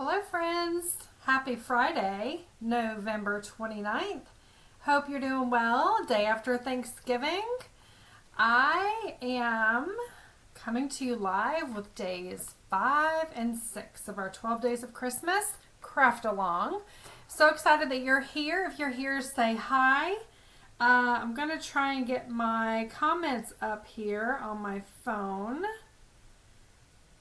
Hello friends, happy Friday, November 29th. Hope you're doing well, day after Thanksgiving. I am coming to you live with days 5 and 6 of our 12 days of Christmas craft along. So excited that you're here. If you're here, say hi. I'm going to try and get my comments up here on my phone.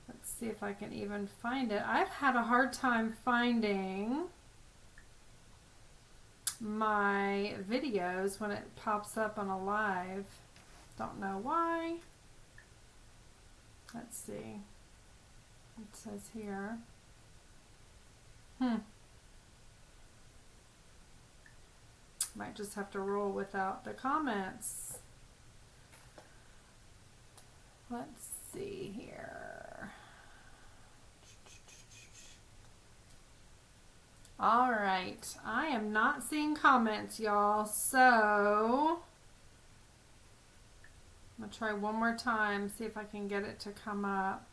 Let's see if I can even find it. I've had a hard time finding my videos when it pops up on a live. Don't know why. Let's see. It says here. Might just have to roll without the comments. Let's see here. All right, I am not seeing comments, y'all, so I'm gonna try one more time, see if I can get it to come up.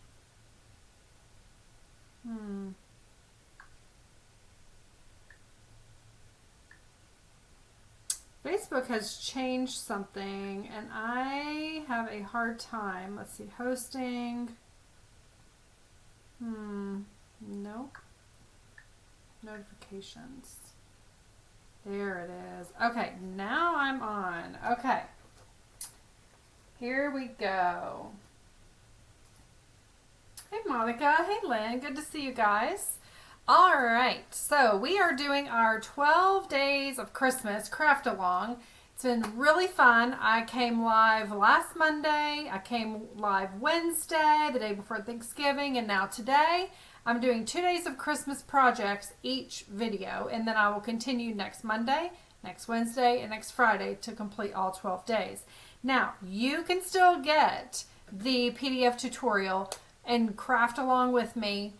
Facebook has changed something and I have a hard time. Let's see, hosting. Nope. Notifications. There it is. Okay, now I'm on. Okay. Here we go. Hey Monica, hey Lynn, good to see you guys. All right, so we are doing our 12 days of Christmas craft along. It's been really fun. I came live last Monday. I came live Wednesday, the day before Thanksgiving, and now today. I'm doing 2 days of Christmas projects each video, and then I will continue next Monday, next Wednesday, and next Friday to complete all 12 days. Now, you can still get the PDF tutorial and craft along with me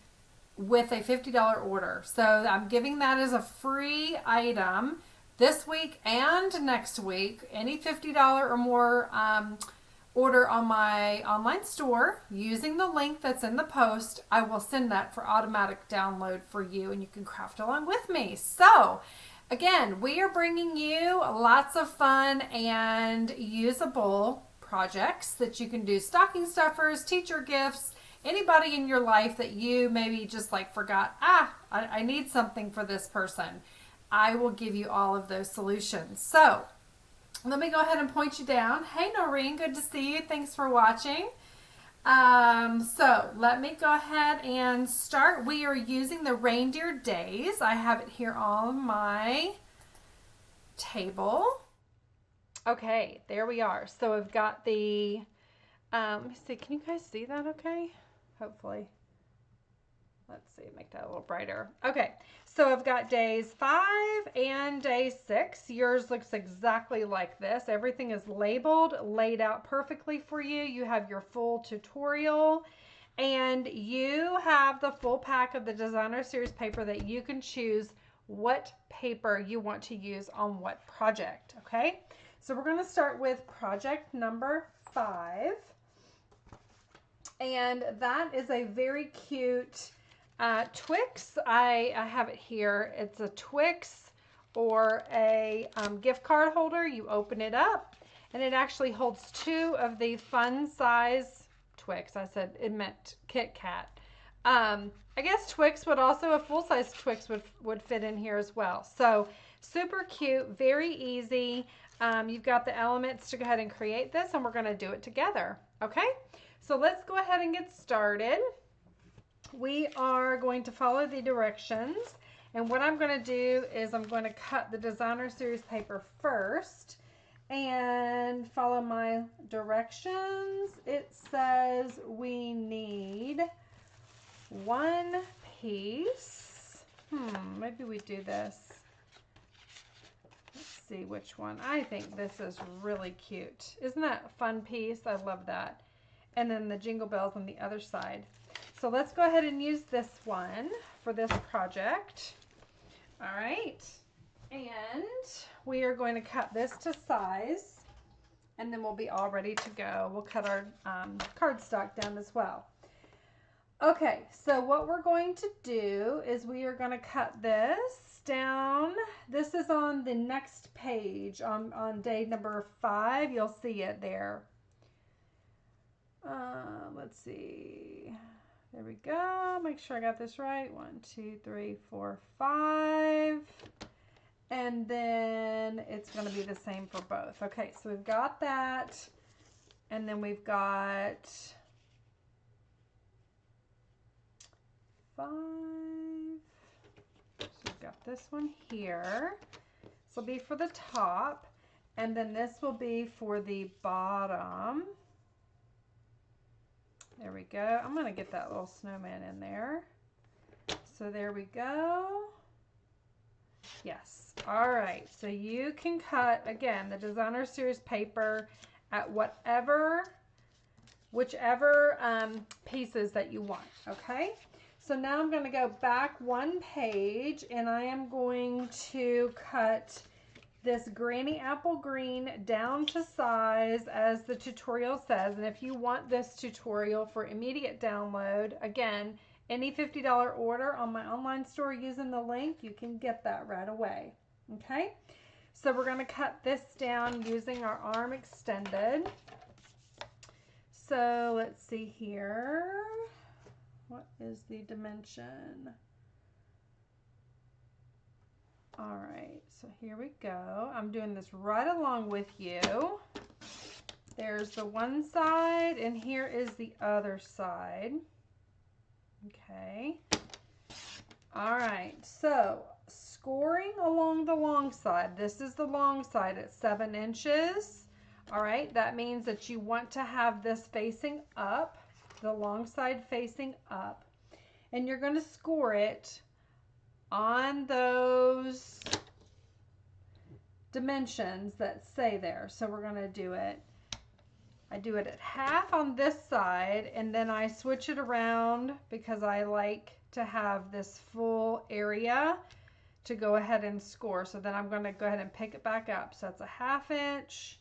with a $50 order. So I'm giving that as a free item this week and next week. Any $50 or more order on my online store using the link that's in the post, I will send that for automatic download for you and you can craft along with me. So again, we are bringing you lots of fun and usable projects that you can do, stocking stuffers, teacher gifts, anybody in your life that you maybe just like forgot, I need something for this person. I will give you all of those solutions. So let me go ahead and point you down. Hey Noreen, good to see you. Thanks for watching. So let me go ahead and start. We are using the reindeer days. I have it here on my table. Okay, there we are. So I've got the, let me see, can you guys see that okay? Hopefully. Let's see, make that a little brighter. Okay, so I've got days 5 and day 6. Yours looks exactly like this. Everything is labeled, laid out perfectly for you. You have your full tutorial, and you have the full pack of the Designer Series paper that you can choose what paper you want to use on what project, okay? So we're going to start with project number 5. And that is a very cute Twix. I have it here. It's a Twix or a gift card holder. You open it up and it actually holds 2 of the fun size Twix. I said it meant Kit Kat. I guess Twix would also, a full size Twix would fit in here as well. So super cute, very easy. You've got the elements to go ahead and create this, and we're going to do it together. Okay, so let's go ahead and get started. We are going to follow the directions, and what I'm going to do is I'm going to cut the Designer Series paper first and follow my directions. It says we need 1 piece. Maybe we do this. Let's see which one. I think this is really cute. Isn't that a fun piece? I love that. And then the jingle bells on the other side. So let's go ahead and use this one for this project. All right. And we are going to cut this to size, and then we'll be all ready to go. We'll cut our cardstock down as well. Okay, so what we're going to do is we are going to cut this down. This is on the next page on day number 5. You'll see it there. Let's see. There we go. Make sure I got this right. 1, 2, 3, 4, 5. And then it's going to be the same for both. Okay, so we've got that. And then we've got 5. So we've got this one here. This will be for the top. And then this will be for the bottom. There we go. I'm going to get that little snowman in there. So there we go. Yes. All right. So you can cut, again, the Designer Series paper at whichever pieces that you want. Okay. So now I'm going to go back one page and I am going to cut this Granny Apple Green down to size as the tutorial says. And if you want this tutorial for immediate download, again, any $50 order on my online store using the link, you can get that right away. Okay, so we're going to cut this down using our arm extended. So let's see here. What is the dimension? All right, so here we go. I'm doing this right along with you. There's the one side and here is the other side. Okay. All right, so scoring along the long side. This is the long side at 7 inches. All right, that means that you want to have this facing up, the long side facing up, and you're going to score it on those dimensions that say there. So we're going to do it. I do it at half on this side and then I switch it around because I like to have this full area to go ahead and score. So then I'm going to go ahead and pick it back up. So that's a 1/2 inch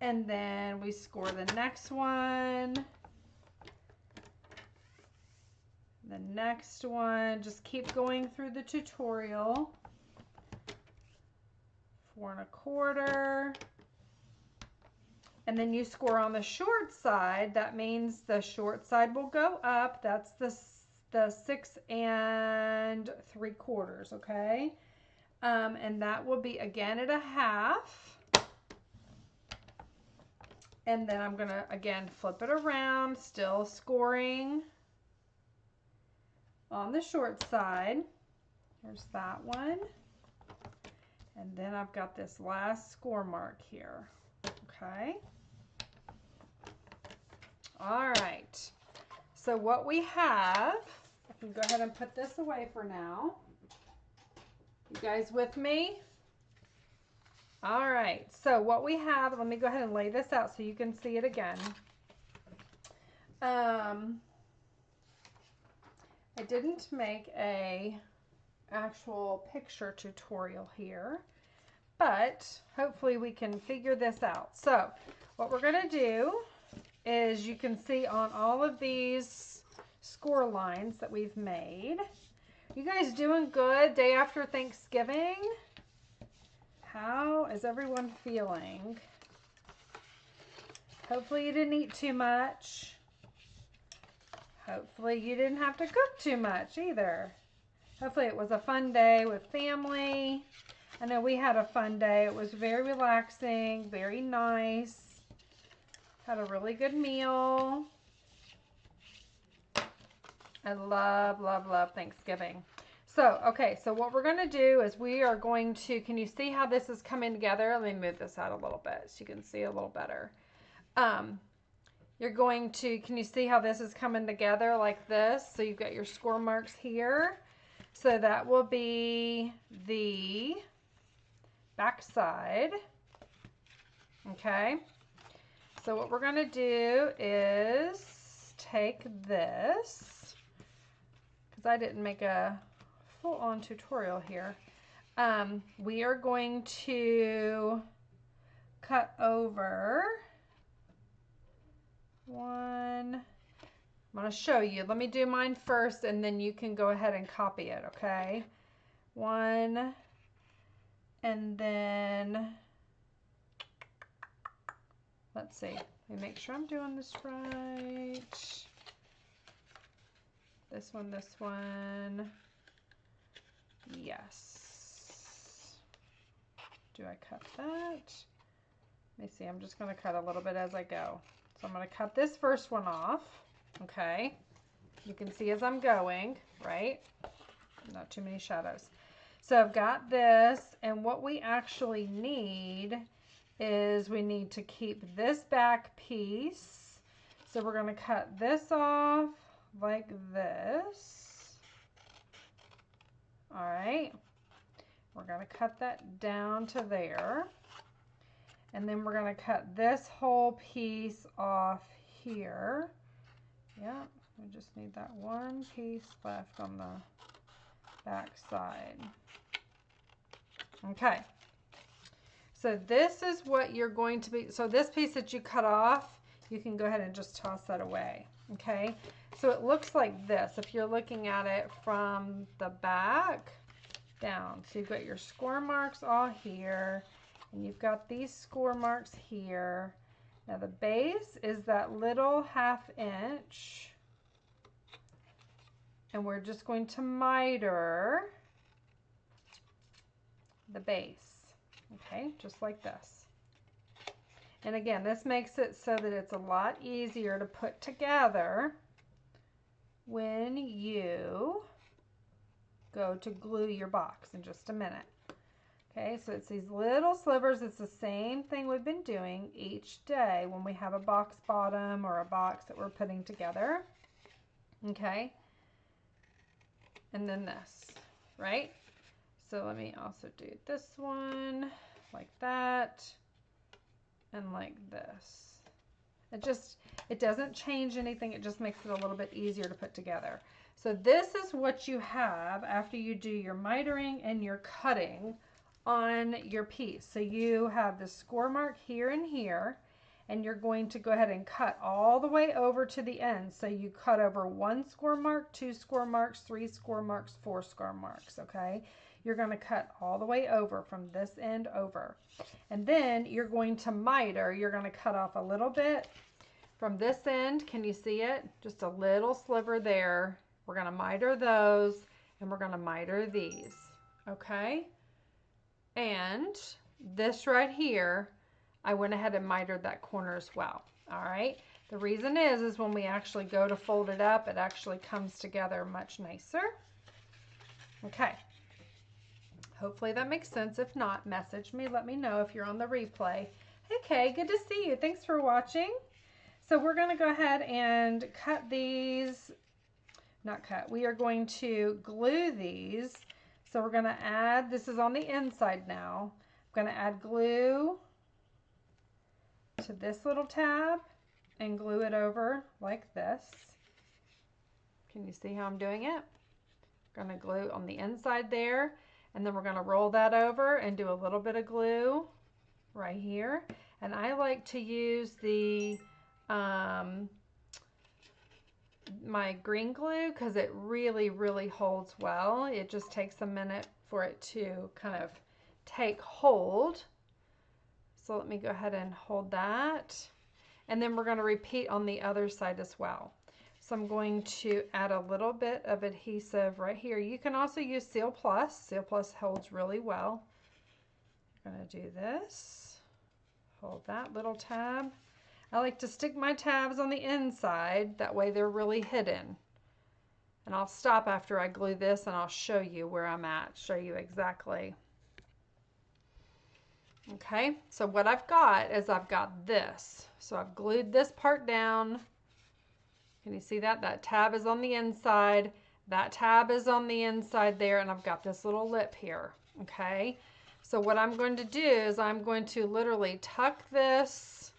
and then we score the next one. The next one, just keep going through the tutorial. 4 1/4. And then you score on the short side. That means the short side will go up. That's the 6 3/4, okay? And that will be again at a 1/2. And then I'm gonna again flip it around, still scoring on the short side. Here's that one. And then I've got this last score mark here. Okay. All right. So what we have, I can go ahead and put this away for now. You guys with me? All right. So what we have, let me go ahead and lay this out so you can see it again. I didn't make a actual picture tutorial here, but hopefully we can figure this out. So what we're going to do is you can see on all of these score lines that we've made. You guys doing good day after Thanksgiving? How is everyone feeling? Hopefully you didn't eat too much. Hopefully you didn't have to cook too much either. Hopefully it was a fun day with family. I know we had a fun day. It was very relaxing, very nice. Had a really good meal. I love, love, love Thanksgiving. So, okay, so what we're going to do is we are going to, can you see how this is coming together? Let me move this out a little bit so you can see a little better. You're going to, can you see how this is coming together like this? So you've got your score marks here. So that will be the back side. Okay. So what we're going to do is take this, because I didn't make a full-on tutorial here. We are going to cut over 1, I'm going to show you. Let me do mine first and then you can go ahead and copy it, okay? 1, and then, let's see. Let me make sure I'm doing this right. This one. Yes. Do I cut that? Let me see. I'm just going to cut a little bit as I go. So I'm going to cut this first one off. Okay. You can see as I'm going, right? Not too many shadows. So I've got this, and what we actually need is we need to keep this back piece. So we're going to cut this off like this. All right. We're going to cut that down to there. And then we're going to cut this whole piece off here. Yeah, we just need that one piece left on the back side. Okay. So this is what you're going to be, so this piece that you cut off, you can go ahead and just toss that away. Okay. So it looks like this if you're looking at it from the back down. So you've got your score marks all here, and you've got these score marks here. Now the base is that little 1/2 inch, and we're just going to miter the base, okay, just like this. And again, this makes it so that it's a lot easier to put together when you go to glue your box in just a minute. Okay, so it's these little slivers. It's the same thing we've been doing each day when we have a box bottom or a box that we're putting together. Okay, and then this, right? So let me also do this one like that and like this. It doesn't change anything. It just makes it a little bit easier to put together. So this is what you have after you do your mitering and your cutting on your piece. So you have the score mark here and here, and you're going to go ahead and cut all the way over to the end. So you cut over 1 score mark, 2 score marks, 3 score marks, 4 score marks, okay? You're going to cut all the way over from this end over. And then you're going to miter. You're going to cut off a little bit from this end. Can you see it? Just a little sliver there. We're going to miter those, and we're going to miter these, okay? And this right here, I went ahead and mitered that corner as well. All right. The reason is when we actually go to fold it up, it actually comes together much nicer. Okay. Hopefully that makes sense. If not, message me. Let me know if you're on the replay. Hey, Kay, good to see you. Thanks for watching. So we're going to go ahead and cut these. Not cut. We are going to glue these. So we're going to add, this is on the inside now. I'm going to add glue to this little tab and glue it over like this. Can you see how I'm doing it? I'm going to glue on the inside there, and then we're going to roll that over and do a little bit of glue right here. And I like to use the my green glue because it really holds well. It just takes a minute for it to kind of take hold. So let me go ahead and hold that. And then we're going to repeat on the other side as well. So I'm going to add a little bit of adhesive right here. You can also use Seal Plus. Seal Plus holds really well. I'm going to do this. Hold that little tab. I like to stick my tabs on the inside. That way they're really hidden. And I'll stop after I glue this and I'll show you where I'm at. Show you exactly. Okay, so what I've got is I've got this. So I've glued this part down. Can you see that? That tab is on the inside. That tab is on the inside there, and I've got this little lip here. Okay, so what I'm going to do is I'm going to literally tuck this.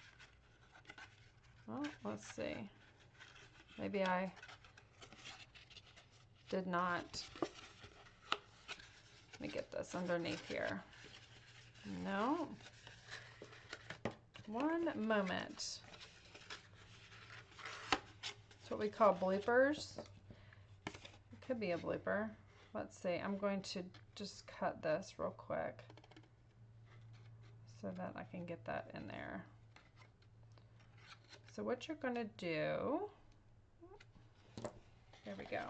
Oh, let's see. Maybe I did not. Let me get this underneath here. No. One moment. what we call bloopers. It could be a blooper. Let's see. I'm going to just cut this real quick so that I can get that in there. So what you're going to do, there we go.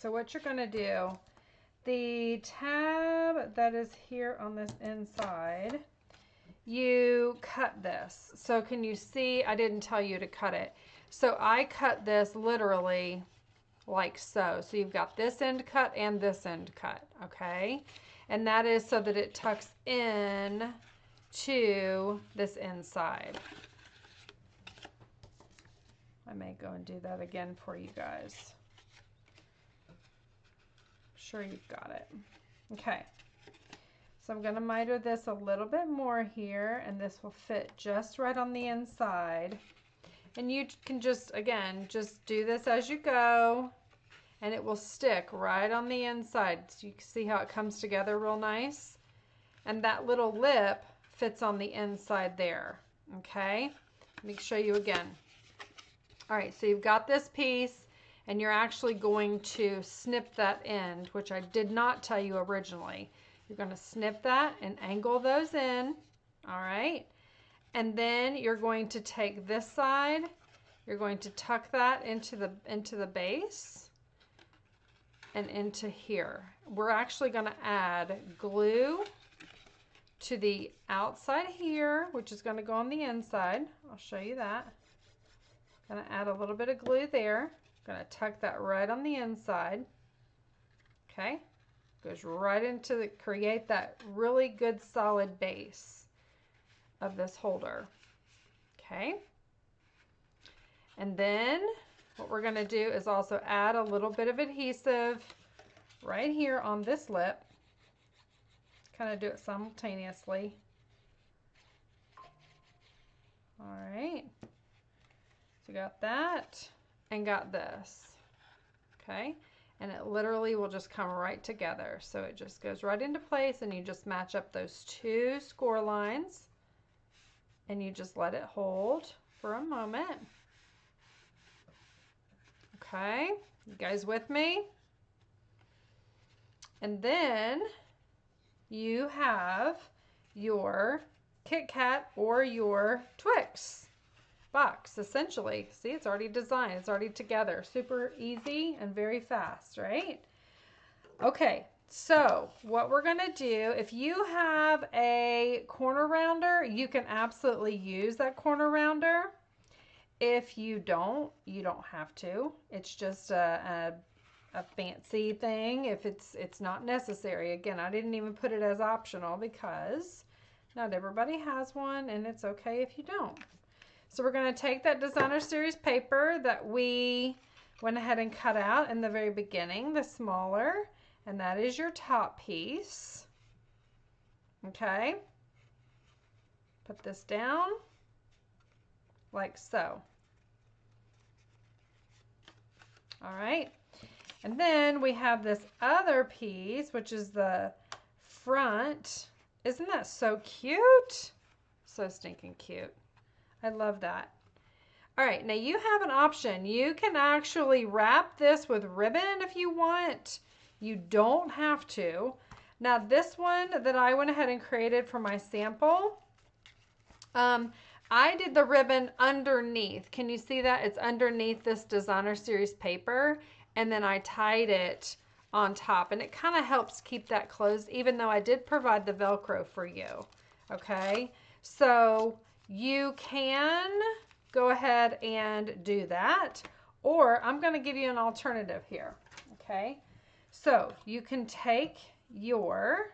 So what you're going to do, the tab that is here on this inside, you cut this. So can you see, I didn't tell you to cut it. So I cut this literally like so. So you've got this end cut and this end cut, okay? And that is so that it tucks in to this inside. I may go and do that again for you guys. Sure you've got it. Okay. So I'm going to miter this a little bit more here, and this will fit just right on the inside. And you can just, again, just do this as you go, and it will stick right on the inside. So you can see how it comes together real nice. And that little lip fits on the inside there. Okay? Let me show you again. All right, so you've got this piece, and you're actually going to snip that end, which I did not tell you originally. You're going to snip that and angle those in, all right? And then you're going to take this side, you're going to tuck that into the base and into here. We're actually going to add glue to the outside here, which is going to go on the inside. I'll show you that. Going to add a little bit of glue there. Going to tuck that right on the inside. Okay. Goes right into the, create that really good solid base of this holder. Okay. And then what we're going to do is also add a little bit of adhesive right here on this lip. Kind of do it simultaneously. All right. So got that and got this. Okay. And it literally will just come right together. So it just goes right into place, and you just match up those two score lines, and you just let it hold for a moment. Okay, you guys with me? And then you have your Kit Kat or your Twix box, essentially. See, it's already designed, it's already together. Super easy and very fast, right? Okay, so what we're gonna do, if you have a corner rounder, you can absolutely use that corner rounder. If you don't have to. It's just a fancy thing if it's not necessary. Again, I didn't even put it as optional because not everybody has one, and it's okay if you don't. So we're going to take that Designer Series paper that we went ahead and cut out in the very beginning, the smaller, and that is your top piece. Okay. Put this down like so. All right. And then we have this other piece, which is the front. Isn't that so cute? So stinking cute. I love that. All right, now you have an option. You can actually wrap this with ribbon if you want. You don't have to. Now this one that I went ahead and created for my sample, I did the ribbon underneath. Can you see that? It's underneath this Designer Series paper, and then I tied it on top, and it kind of helps keep that closed, even though I did provide the Velcro for you. Okay, so you can go ahead and do that, or I'm going to give you an alternative here. Okay, so you can take your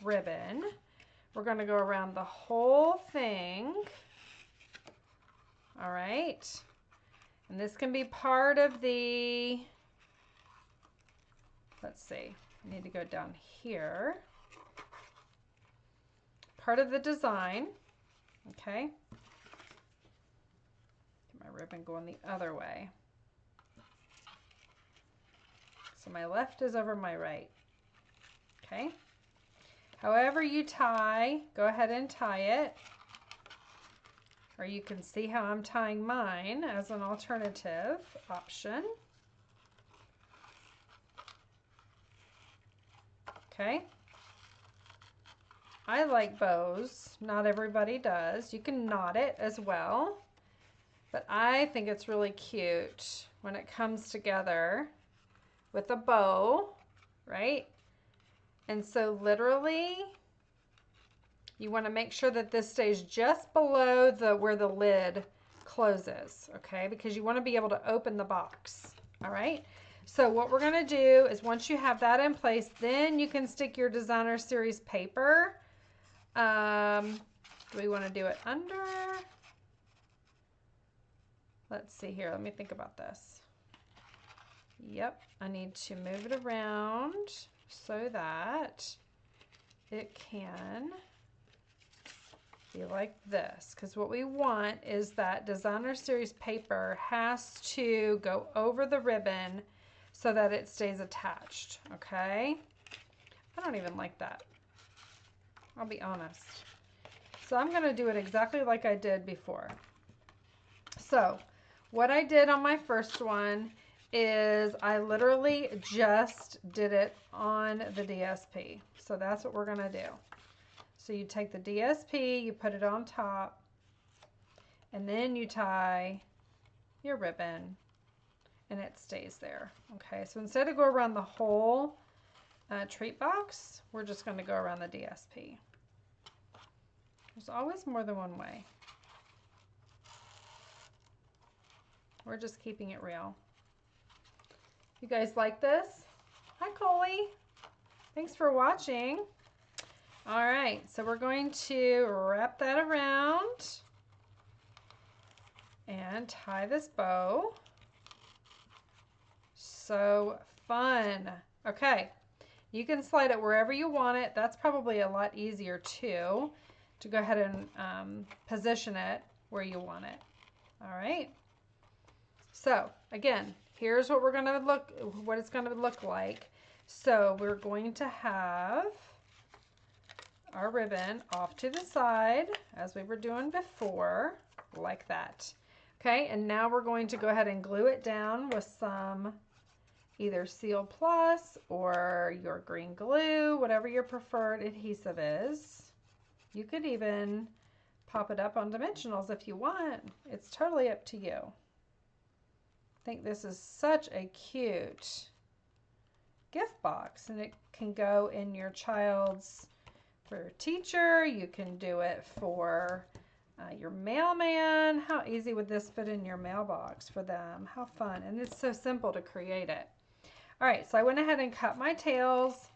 ribbon. We're going to go around the whole thing. All right, and this can be part of the, let's see, I need to go down here. Part of the design, okay. Get my ribbon going the other way. So my left is over my right, okay. However you tie, go ahead and tie it. Or you can see how I'm tying mine as an alternative option. Okay. I like bows. Not everybody does. You can knot it as well. But I think it's really cute when it comes together with a bow, right? And so literally, you want to make sure that this stays just below where the lid closes, okay? Because you want to be able to open the box, all right? So what we're going to do is once you have that in place, then you can stick your Designer Series paper. Do we want to do it under? Let's see here. Let me think about this. Yep, I need to move it around so that it can be like this. Because what we want is that Designer Series paper has to go over the ribbon so that it stays attached, okay? I don't even like that. I'll be honest. So I'm going to do it exactly like I did before. So what I did on my first one is I literally just did it on the DSP. So that's what we're going to do. So you take the DSP, you put it on top, and then you tie your ribbon, and it stays there. Okay, so instead of go around the whole treat box, we're just going to go around the DSP. There's always more than one way. We're just keeping it real. You guys like this? Hi, Coley. Thanks for watching. All right, so we're going to wrap that around and tie this bow. So fun. Okay, you can slide it wherever you want it. That's probably a lot easier too, to go ahead and position it where you want it. All right. So again, here's what it's going to look like. So we're going to have our ribbon off to the side as we were doing before, like that. Okay, and now we're going to go ahead and glue it down with some either Seal Plus or your green glue, whatever your preferred adhesive is. You could even pop it up on dimensionals if you want. It's totally up to you. I think this is such a cute gift box, and it can go in your child's, for your teacher. You can do it for your mailman. How easy would this fit in your mailbox for them? How fun. And it's so simple to create it. All right, so I went ahead and cut my tails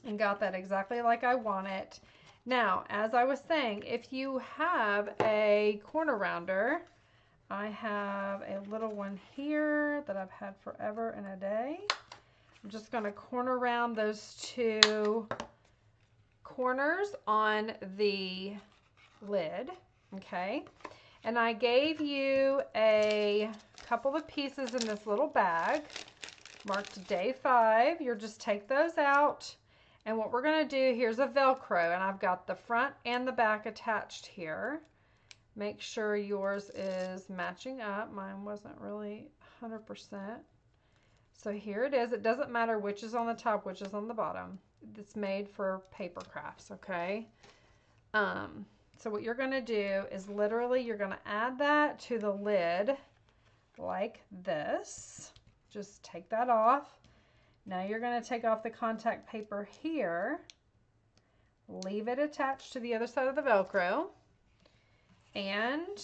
and got that exactly like I want it. Now, as I was saying, if you have a corner rounder, I have a little one here that I've had forever and a day. I'm just going to corner round those two corners on the lid, okay? And I gave you a couple of pieces in this little bag marked day 5. You'll just take those out, and what we're going to do, here's a Velcro, and I've got the front and the back attached here. Make sure yours is matching up. Mine wasn't really 100%. So here it is. It doesn't matter which is on the top, which is on the bottom. It's made for paper crafts, okay? So what you're going to do is literally you're going to add that to the lid like this. Just take that off. Now you're going to take off the contact paper here. Leave it attached to the other side of the Velcro. And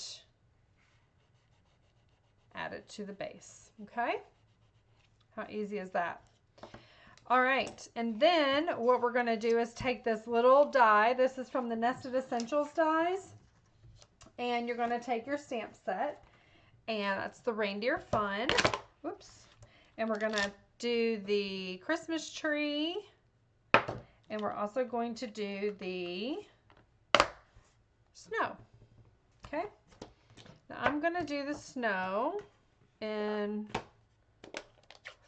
add it to the base, okay? How easy is that? All right, and then what we're going to do is take this little die. This is from the Nested Essentials dies. And you're going to take your stamp set, and that's the Reindeer Fun. Whoops. And we're going to do the Christmas tree, and we're also going to do the snow. Okay, now I'm going to do the snow in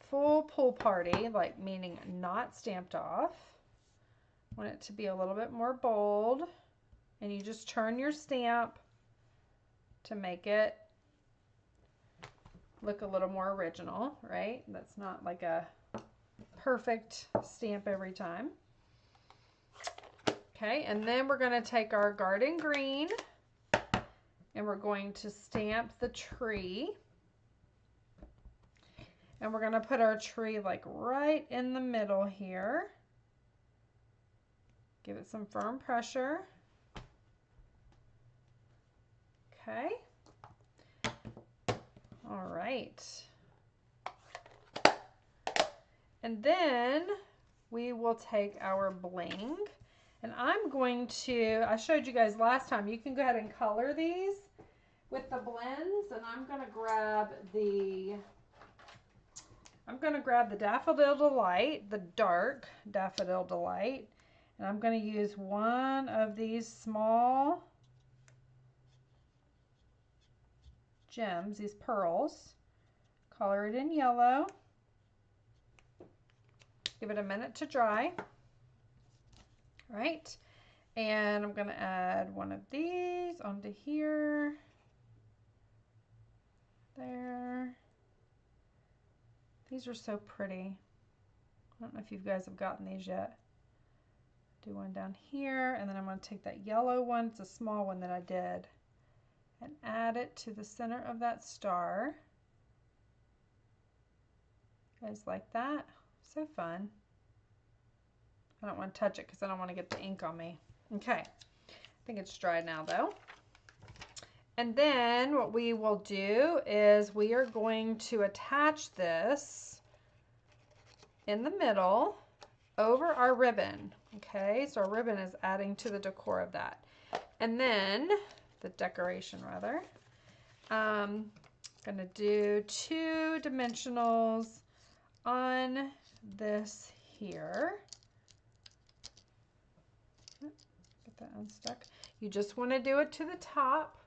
full pool party, like meaning not stamped off. Want it to be a little bit more bold, and you just turn your stamp to make it look a little more original, right? That's not like a perfect stamp every time. Okay, and then we're going to take our garden green and we're going to stamp the tree. And we're going to put our tree like right in the middle here. Give it some firm pressure. Okay. All right. And then we will take our bling, and I'm going to, I showed you guys last time, you can go ahead and color these with the blends, and I'm going to grab the Daffodil Delight, the dark Daffodil Delight, and I'm going to use one of these small gems, these pearls, color it in yellow. Give it a minute to dry. All right, and I'm going to add one of these onto here. There. These are so pretty. I don't know if you guys have gotten these yet. Do one down here, and then I'm going to take that yellow one, it's a small one that I did, and add it to the center of that star. Guys like that? So fun. I don't want to touch it because I don't want to get the ink on me. Okay, I think it's dry now though. And then what we will do is we are going to attach this in the middle over our ribbon. Okay, so our ribbon is adding to the decor of that. And then, the decoration rather, I'm going to do 2 dimensionals on this here. Get that unstuck. You just want to do it to the top.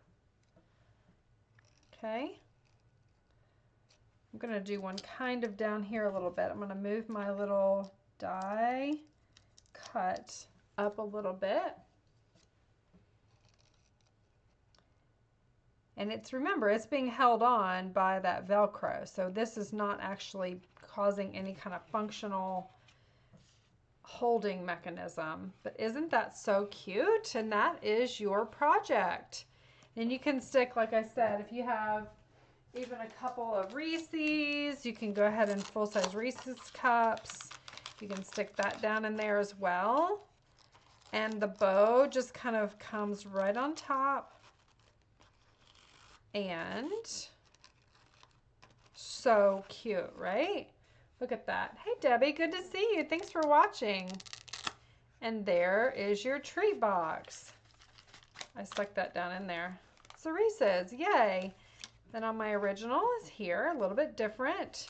Okay. I'm going to do one kind of down here a little bit. I'm going to move my little die cut up a little bit. And remember, it's being held on by that Velcro. So this is not actually causing any kind of functional holding mechanism. But isn't that so cute? And that is your project. And you can stick, like I said, if you have even a couple of Reese's, you can go ahead and full-size Reese's cups. You can stick that down in there as well. And the bow just kind of comes right on top. And so cute, right? Look at that. Hey, Debbie, good to see you. Thanks for watching. And there is your treat box. I stuck that down in there. So Reese's, yay. Then on my original is here, a little bit different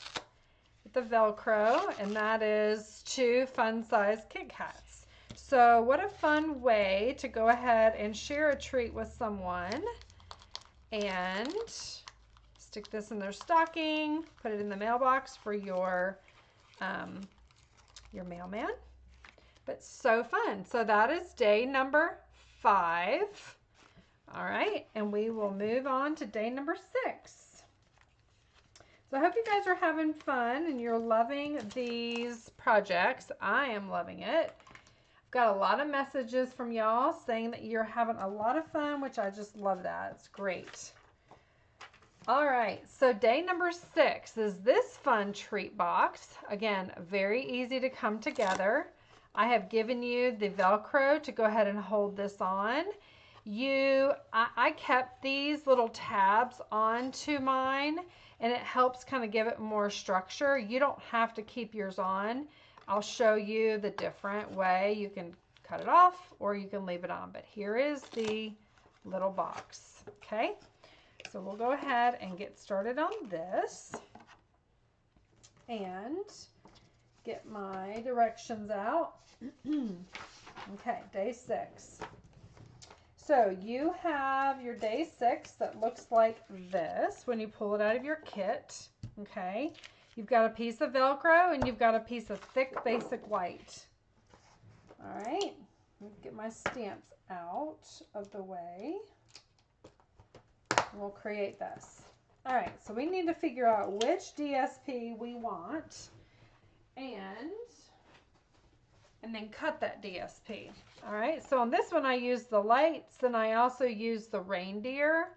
with the Velcro, and that is 2 fun-sized Kit Kats. So what a fun way to go ahead and share a treat with someone and stick this in their stocking, put it in the mailbox for your mailman. But so fun. So that is day number 5. All right, and we will move on to day number 6. So I hope you guys are having fun and you're loving these projects. I am loving it. I've got a lot of messages from y'all saying that you're having a lot of fun, which I just love that. It's great. All right, so day number 6 is this fun treat box. Again, very easy to come together. I have given you the Velcro to go ahead and hold this on. I kept these little tabs onto mine, and it helps kind of give it more structure. You don't have to keep yours on. I'll show you the different way. You can cut it off or you can leave it on, but here is the little box. Okay, so we'll go ahead and get started on this and get my directions out. Okay, day 6. So you have your day 6 that looks like this when you pull it out of your kit, okay? You've got a piece of Velcro and you've got a piece of thick basic white. All right, my stamps out of the way. We'll create this. All right, so we need to figure out which DSP we want and then cut that DSP. All right, so on this one I use the lights, and I also use the reindeer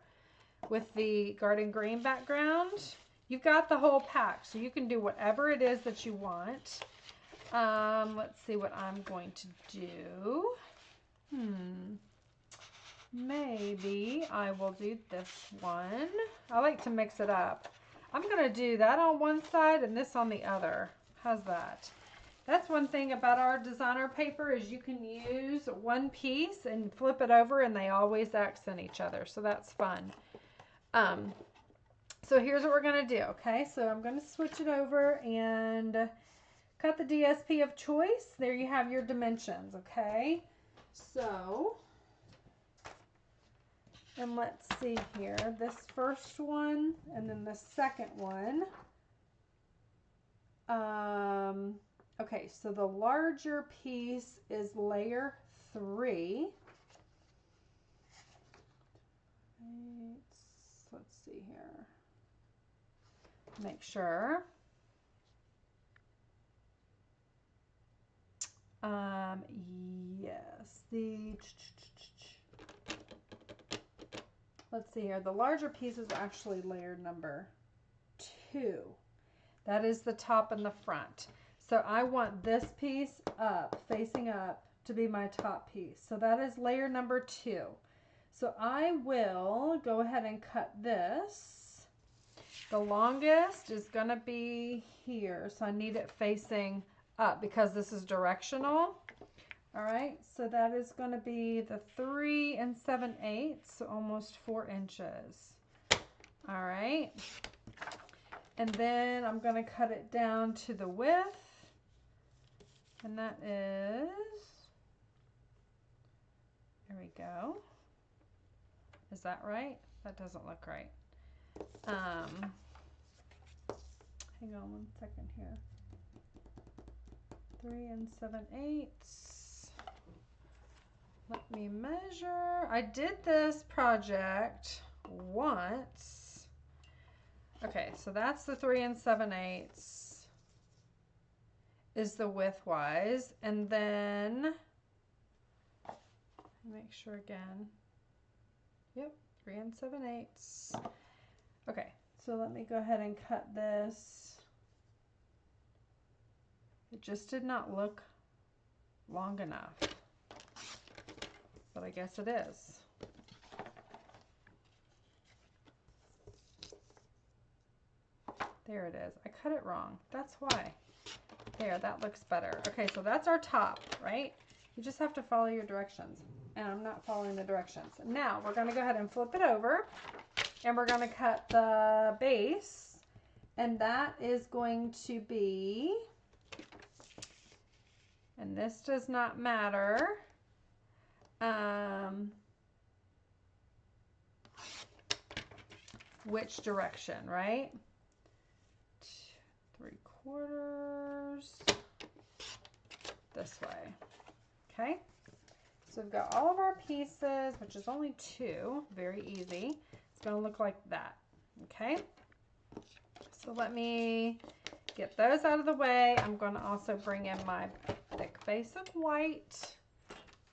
with the garden green background. You've got the whole pack, so you can do whatever it is that you want. Let's see what I'm going to do. Maybe I will do this one. I like to mix it up. I'm going to do that on one side and this on the other. How's that? That's one thing about our designer paper is you can use one piece and flip it over and they always accent each other. So that's fun. So here's what we're going to do. Okay, so I'm going to switch it over and cut the DSP of choice. There you have your dimensions. Okay, so... and let's see here, this first one and then the second one. Okay, so the larger piece is layer 3. Let's see here. Make sure. Yes, let's see here. The larger piece is actually layer number 2. That is the top and the front. So I want this piece up, facing up, to be my top piece. So that is layer number 2. So I will go ahead and cut this. The longest is going to be here. So I need it facing up because this is directional. All right, so that is going to be the 3 7/8, so almost 4 inches. All right, and then I'm going to cut it down to the width, and that is, there we go. Is that right? That doesn't look right. Hang on one second here. 3 7/8. Let me measure. I did this project once. Okay, so that's the 3 7/8 is the width-wise. And then, make sure again. Yep, 3 7/8. Okay, so let me go ahead and cut this. It just did not look long enough. But I guess it is. There it is. I cut it wrong. That's why. There, that looks better. Okay, so that's our top, right? You just have to follow your directions. And I'm not following the directions. Now, we're going to go ahead and flip it over. And we're going to cut the base. And that is going to be... and this does not matter. Which direction, right? 3/4 this way. Okay, so we've got all of our pieces, which is only 2, very easy. It's going to look like that. Okay, so let me get those out of the way. I'm going to also bring in my thick base of white.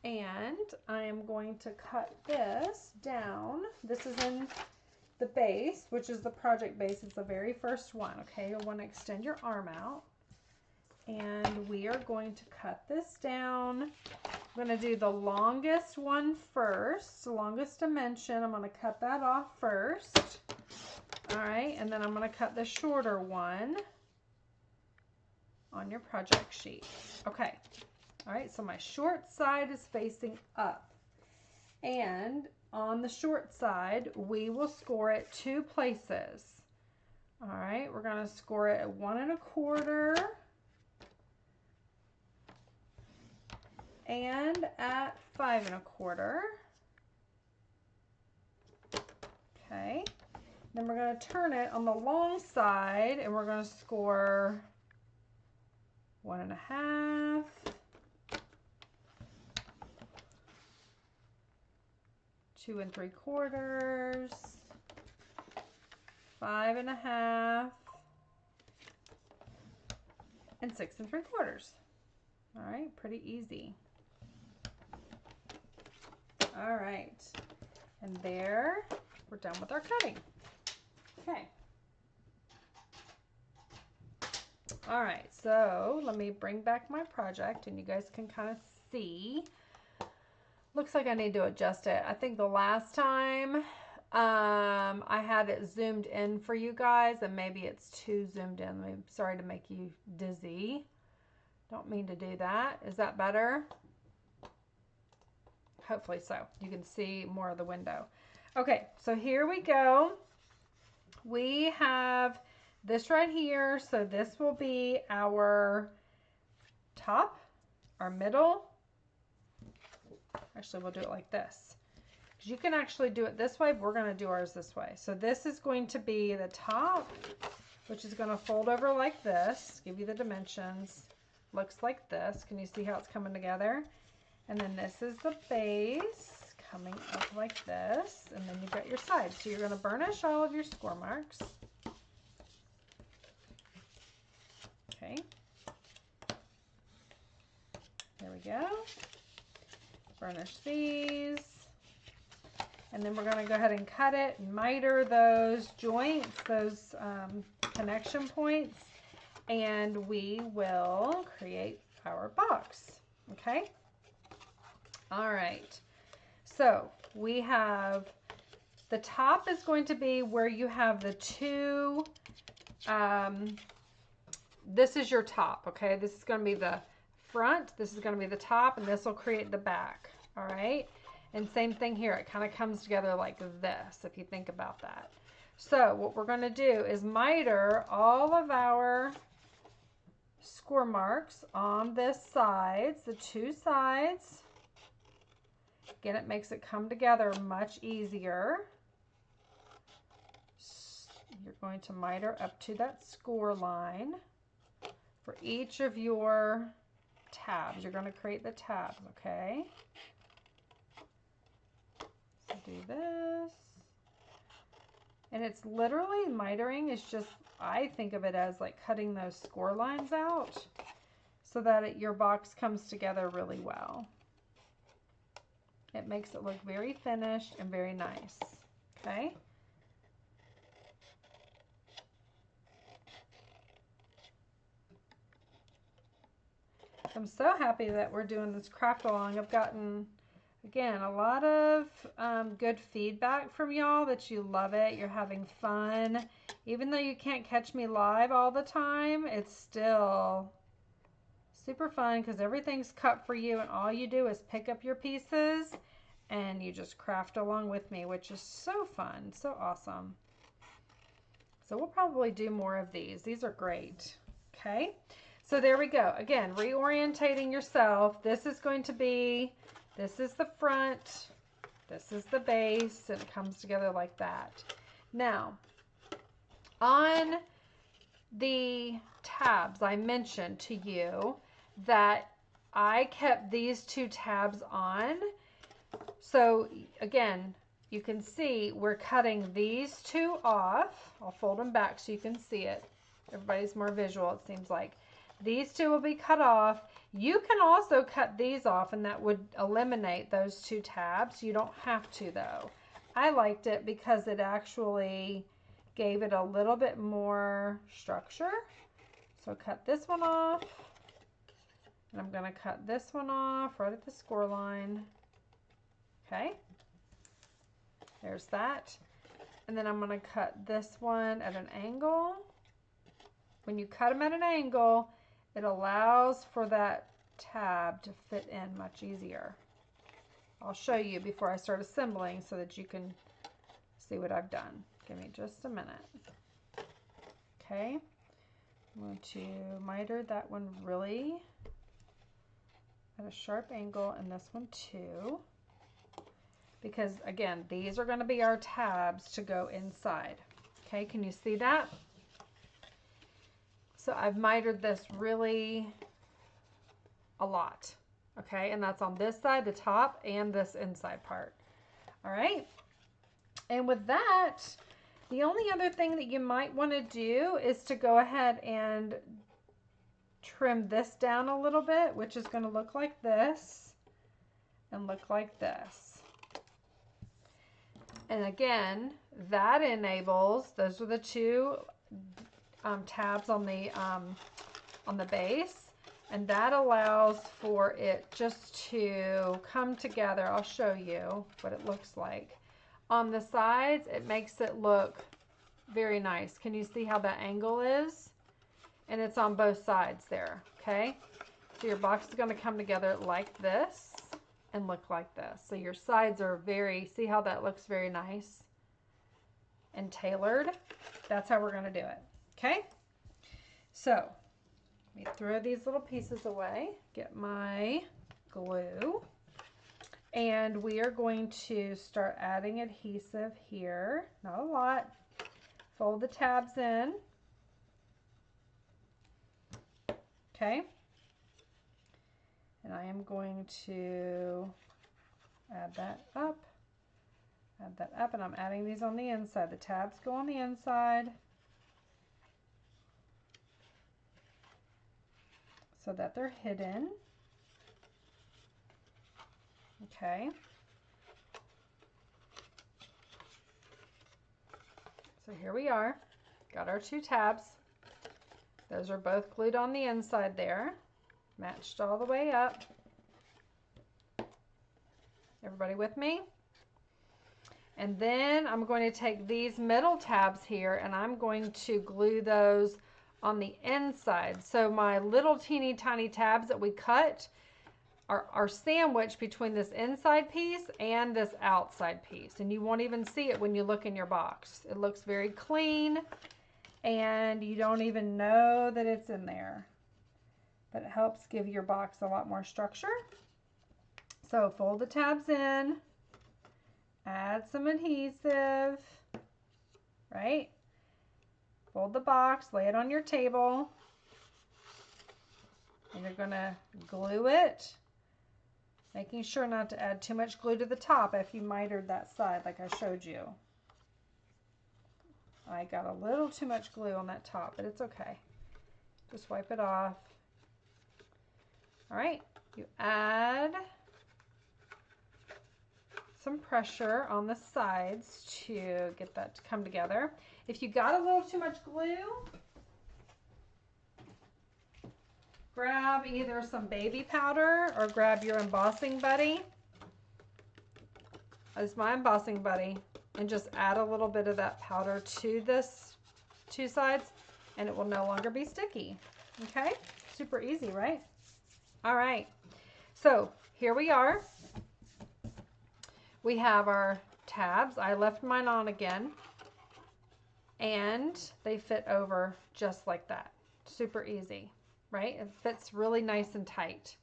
And I am going to cut this down. This is in the base, which is the project base. It's the very first one, okay? You'll want to extend your arm out. And we are going to cut this down. I'm going to do the longest one first, the longest dimension. I'm going to cut that off first. All right, and then I'm going to cut the shorter one on your project sheet. Okay. All right, so my short side is facing up. And on the short side, we will score it 2 places. All right, we're going to score it at 1 1/4 and at 5 1/4. Okay, then we're going to turn it on the long side and we're going to score 1 1/2. 2 3/4, 5 1/2, and 6 3/4. All right, pretty easy. All right, and there, we're done with our cutting. Okay. All right, so let me bring back my project and you guys can kind of see. Looks like I need to adjust it. I think the last time I had it zoomed in for you guys and maybe it's too zoomed in. I'm sorry to make you dizzy. Don't mean to do that. Is that better? Hopefully so. You can see more of the window. Okay, so here we go. We have this right here. So this will be our top, our middle. Actually, we'll do it like this. You can actually do it this way, but we're going to do ours this way. So this is going to be the top, which is going to fold over like this. Give you the dimensions. Looks like this. Can you see how it's coming together? And then this is the base coming up like this. And then you've got your sides. So you're going to burnish all of your score marks. Okay. There we go. Burnish these. And then we're going to go ahead and cut it and miter those joints, those connection points, and we will create our box. Okay? All right. So we have the top is going to be where you have the two, this is your top, okay? This is going to be the front, this is going to be the top, and this will create the back. All right? And same thing here, it kind of comes together like this, if you think about that. So what we're going to do is miter all of our score marks on this sides, the two sides. Again, it makes it come together much easier. You're going to miter up to that score line for each of your tabs. You're going to create the tabs, okay? So do this. And it's literally mitering is just, I think of it as like cutting those score lines out so that your box comes together really well. It makes it look very finished and very nice. Okay? I'm so happy that we're doing this craft along. I've gotten, again, a lot of good feedback from y'all that you love it. You're having fun. Even though you can't catch me live all the time, it's still super fun because everything's cut for you and all you do is pick up your pieces and you just craft along with me, which is so fun, so awesome. So we'll probably do more of these. These are great. Okay, so there we go. Again, reorientating yourself. This is going to be, this is the front, this is the base, and it comes together like that. Now, on the tabs, I mentioned to you that I kept these two tabs on. So again, you can see we're cutting these two off. I'll fold them back so you can see it. Everybody's more visual, it seems like. These two will be cut off. You can also cut these off and that would eliminate those two tabs. You don't have to though. I liked it because it actually gave it a little bit more structure. So cut this one off. And I'm going to cut this one off right at the score line. Okay. There's that. And then I'm going to cut this one at an angle. When you cut them at an angle, it allows for that tab to fit in much easier. I'll show you before I start assembling so that you can see what I've done. Give me just a minute. Okay. I'm going to miter that one really at a sharp angle and this one too. Because again, these are going to be our tabs to go inside. Okay, can you see that? So I've mitered this really a lot. Okay, and that's on this side, the top, and this inside part. All right. And with that, the only other thing that you might want to do is to go ahead and trim this down a little bit, which is going to look like this and look like this. And again, that enables, those are the two tabs on the base, and that allows for it just to come together. I'll show you what it looks like. On the sides, it makes it look very nice. Can you see how that angle is? And it's on both sides there, okay? So your box is going to come together like this and look like this. So your sides are see how that looks very nice and tailored? That's how we're going to do it, okay? So let me throw these little pieces away, get my glue, and we are going to start adding adhesive here. Not a lot. Fold the tabs in. Okay. And I am going to add that up. Add that up, and I'm adding these on the inside. The tabs go on the inside so that they're hidden. Okay. So here we are. Got our two tabs. Those are both glued on the inside there. Matched all the way up. Everybody with me? And then I'm going to take these middle tabs here and I'm going to glue those on the inside. So my little teeny tiny tabs that we cut are sandwiched between this inside piece and this outside piece. And you won't even see it when you look in your box. It looks very clean and you don't even know that it's in there. But it helps give your box a lot more structure. So fold the tabs in, add some adhesive, right? Fold the box, lay it on your table, and you're gonna glue it, making sure not to add too much glue to the top if you mitered that side like I showed you. I got a little too much glue on that top, but it's okay. Just wipe it off. All right, you add some pressure on the sides to get that to come together. If you got a little too much glue, grab either some baby powder or grab your embossing buddy. That's my embossing buddy. And just add a little bit of that powder to this two sides and it will no longer be sticky. Okay, super easy, right? All right, so here we are. We have our tabs. I left mine on again and they fit over just like that. Super easy, right? It fits really nice and tight.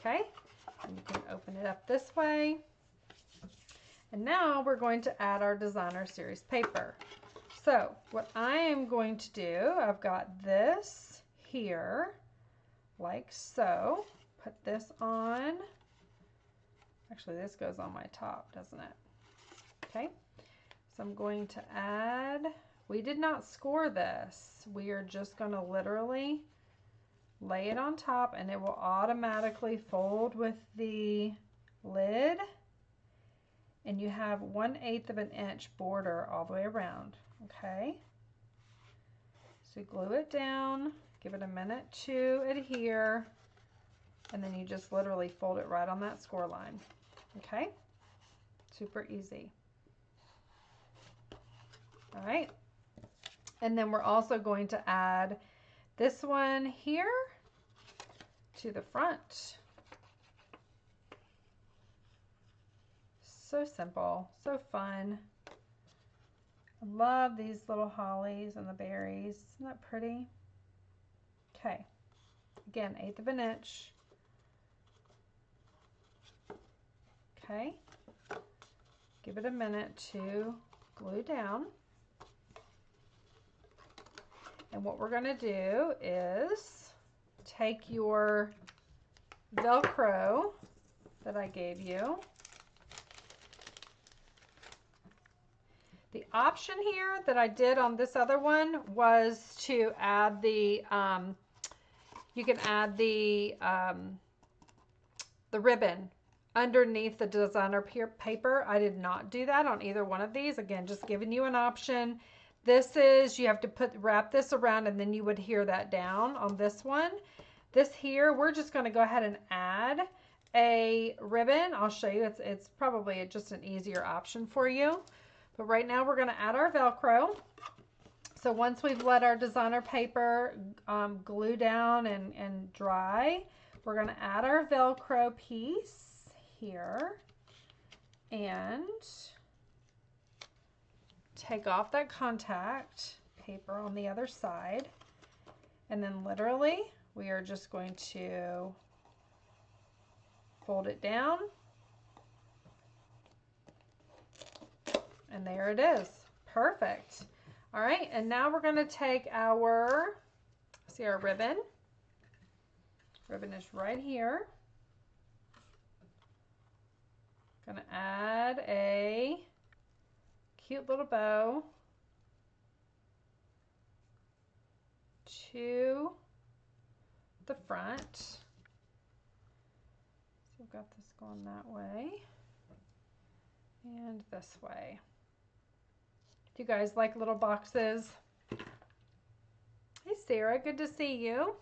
Okay, and you can open it up this way. And now we're going to add our designer series paper. So what I am going to do, I've got this here like so. Put this on. Actually, this goes on my top, doesn't it? Okay, so I'm going to add, we did not score this. We are just going to literally lay it on top and it will automatically fold with the lid. And you have 1/8 of an inch border all the way around, okay? So glue it down, give it a minute to adhere, and then you just literally fold it right on that score line, okay? Super easy. All right, and then we're also going to add this one here to the front. So simple, so fun. I love these little hollies and the berries. Isn't that pretty? Okay, again, 1/8 of an inch. Okay, give it a minute to glue down. And what we're gonna do is take your Velcro that I gave you The option here that I did on this other one was to add the, you can add the ribbon underneath the designer paper. I did not do that on either one of these. Again, just giving you an option. This is, you have to wrap this around and then you would adhere that down on this one. This here, we're just going to go ahead and add a ribbon. I'll show you. It's probably just an easier option for you. But right now we're going to add our Velcro. So once we've let our designer paper glue down and dry, we're going to add our Velcro piece here and take off that contact paper on the other side. And then literally we are just going to fold it down. And there it is. Perfect. All right, and now we're going to take our, see our ribbon. Ribbon is right here. Going to add a cute little bow to the front. So we've got this going that way and this way. Do you guys like little boxes? Hey Sarah, good to see you.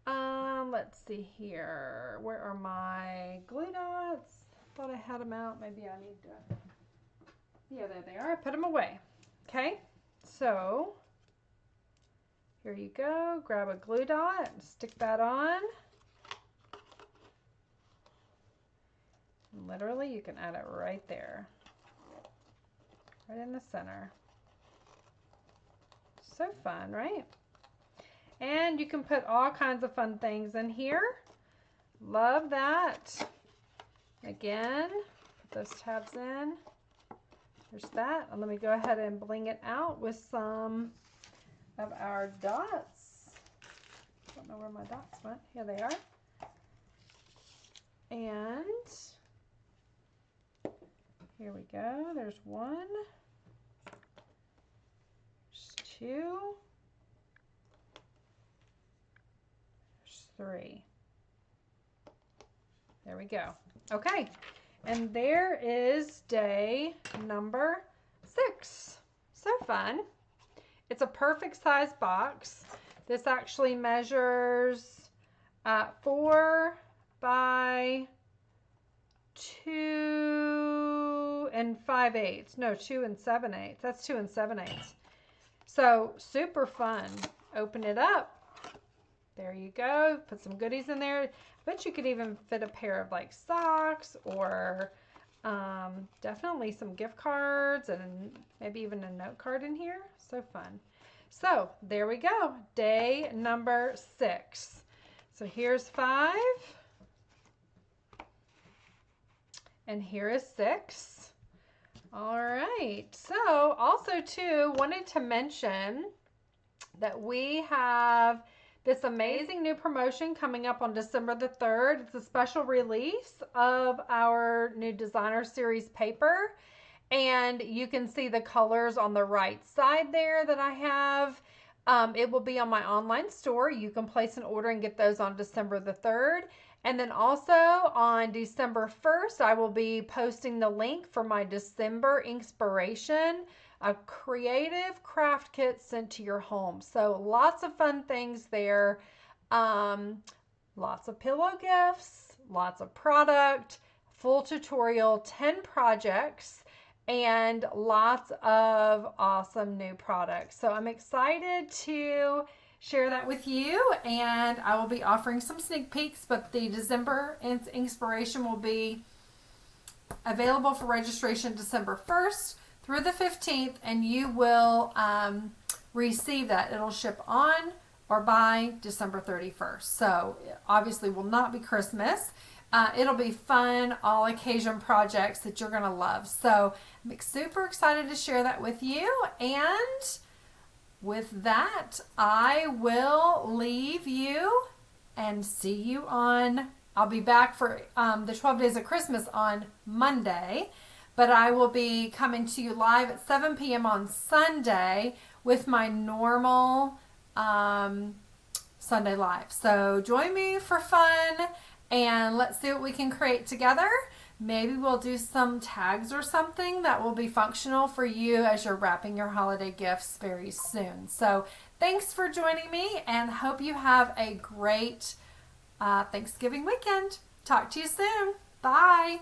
Let's see here. Where are my glue dots? Thought I had them out. Maybe I need to. Yeah, there they are. I put them away. Okay, so here you go. Grab a glue dot and stick that on. And literally, you can add it right there. Right in the center. So fun, right? And you can put all kinds of fun things in here. Love that. Again, put those tabs in. There's that. And let me go ahead and bling it out with some of our dots. Don't know where my dots went. Here they are. And here we go. There's one. There's two. There's three. There we go. Okay. And there is day number 6. So fun. It's a perfect size box. This actually measures 4 by 2 and 5/8. No, 2 and 7/8. That's 2 and 7/8. So super fun. Open it up. There you go. Put some goodies in there. I bet you could even fit a pair of like socks or definitely some gift cards and maybe even a note card in here. So fun. So there we go. Day number 6. So here's 5. And here is 6. All right. So also too, wanted to mention that we have this amazing new promotion coming up on December the 3rd. It's a special release of our new designer series paper. And you can see the colors on the right side there that I have. It will be on my online store. You can place an order and get those on December the 3rd. And then also on December 1st, I will be posting the link for my December inspiration, a creative craft kit sent to your home. So lots of fun things there. Lots of pillow gifts, lots of product, full tutorial, 10 projects, and lots of awesome new products. So I'm excited to share that with you, and I will be offering some sneak peeks, but the December inspiration will be available for registration December 1st through the 15th, and you will receive that. It'll ship on or by December 31st. So obviously will not be Christmas. It'll be fun, all occasion projects that you're going to love. So I'm super excited to share that with you. And with that, I will leave you and see you on, I'll be back for the 12 Days of Christmas on Monday. but I will be coming to you live at 7 p.m. on Sunday with my normal Sunday live. So join me for fun and let's see what we can create together. Maybe we'll do some tags or something that will be functional for you as you're wrapping your holiday gifts very soon. So thanks for joining me and hope you have a great Thanksgiving weekend. Talk to you soon. Bye.